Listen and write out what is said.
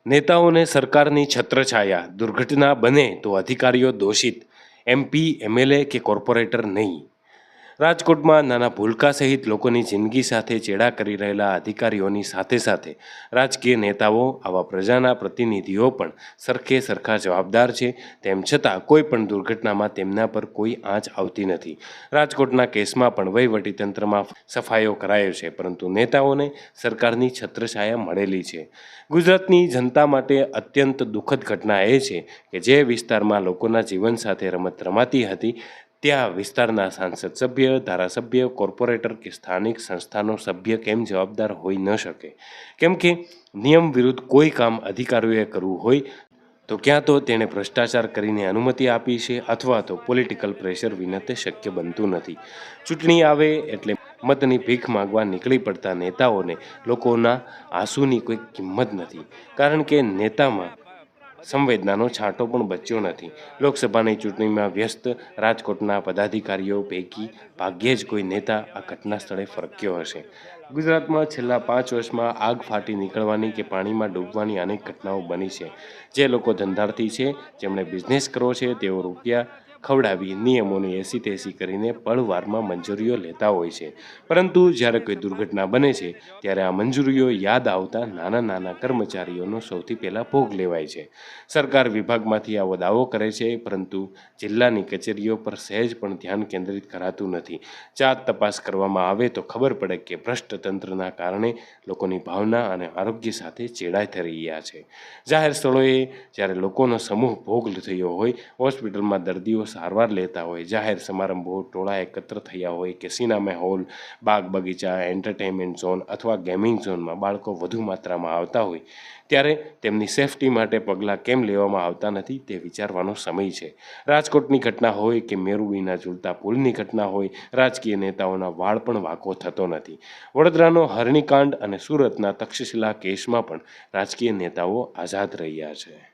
નેતાઓને સરકારની છત્રછાયા, દુર્ઘટના બને તો અધિકારીઓ દોષિત, MP, MLA કે કોર્પોરેટર નહીં. રાજકોટમાં નાના ભૂલકા સહિત લોકોની જિંદગી સાથે ચેડા કરી રહેલા અધિકારીઓની સાથે સાથે રાજકીય નેતાઓ, આવા પ્રજાના પ્રતિનિધિઓ પણ સરખા જવાબદાર છે. તેમ છતાં કોઈ પણ દુર્ઘટનામાં તેમના પર કોઈ આંચ આવતી નથી. રાજકોટના કેસમાં પણ વહીવટીતંત્રમાં સફાયો કરાયો છે, પરંતુ નેતાઓને સરકારની છત્રછાયા મળેલી છે. ગુજરાતની જનતા માટે અત્યંત દુઃખદ ઘટના એ છે કે જે વિસ્તારમાં લોકોના જીવન સાથે રમત રમાતી હતી, ત્યાં વિસ્તારના સાંસદ સભ્ય, ધારાસભ્ય, કોર્પોરેટર કે સ્થાનિક સંસ્થાનો સભ્ય કેમ જવાબદાર હોઈ ન શકે? કેમ કે નિયમ વિરુદ્ધ કોઈ કામ અધિકારીઓએ કરવું હોય તો ક્યાં તો તેણે ભ્રષ્ટાચાર કરીને અનુમતિ આપી છે, અથવા તો પોલિટિકલ પ્રેશર વિના તે શક્ય બનતું નથી. ચૂંટણી આવે એટલે મતની ભીખ માંગવા નીકળી પડતા નેતાઓને લોકોના આંસુની કોઈ કિંમત નથી, કારણ કે નેતામાં સંવેદનાનો છાંટો પણ બચ્યો નથી. લોકસભાની ચૂંટણીમાં વ્યસ્ત રાજકોટના પદાધિકારીઓ પૈકી ભાગ્યે જ કોઈ નેતા આ ઘટના સ્થળે ફરક્યો હશે. ગુજરાતમાં છેલ્લા 5 વર્ષમાં આગ ફાટી નીકળવાની કે પાણીમાં ડૂબવાની અનેક ઘટનાઓ બની છે. જે લોકો ધંધાર્થી છે, જેમણે બિઝનેસ કરવો છે, તેઓ રૂપિયા ખવડાવી નિયમોની એસી તેસી કરીને પળવારમાં મંજૂરીઓ લેતા હોય છે. પરંતુ જ્યારે કોઈ દુર્ઘટના બને છે, ત્યારે આ મંજૂરીઓ યાદ આવતા નાના કર્મચારીઓનો સૌથી પહેલાં ભોગ લેવાય છે. સરકાર વિભાગમાંથી આવો દાવો કરે છે, પરંતુ જિલ્લાની કચેરીઓ પર સહેજ પણ ધ્યાન કેન્દ્રિત કરાતું નથી. જાત તપાસ કરવામાં આવે તો ખબર પડે કે ભ્રષ્ટ તંત્રના કારણે લોકોની ભાવના અને આરોગ્ય સાથે ચેડા થઈ રહ્યા છે. જાહેર સ્થળોએ જ્યારે લોકોનો સમૂહ ભોગ થયો હોય, હોસ્પિટલમાં દર્દીઓ સારવાર લેતા હોય, જાહેર સમારંભો, ટોળા એકત્ર થયા હોય કે સિનેમા હોલ, બાગ બગીચા, એન્ટરટેનમેન્ટ ઝોન અથવા ગેમિંગ ઝોનમાં બાળકો વધુ માત્રામાં આવતા હોય, ત્યારે તેમની સેફટી માટે પગલાં કેમ લેવામાં આવતા નથી તે વિચારવાનો સમય છે. રાજકોટની ઘટના હોય કે મેરુ વિના ઝૂલતા પુલની ઘટના હોય, રાજકીય નેતાઓના વાળ પણ વાંકો થતો નથી. વડોદરાનો હરણીકાંડ અને સુરતના તક્ષશિલા કેસમાં પણ રાજકીય નેતાઓ આઝાદ રહ્યા છે.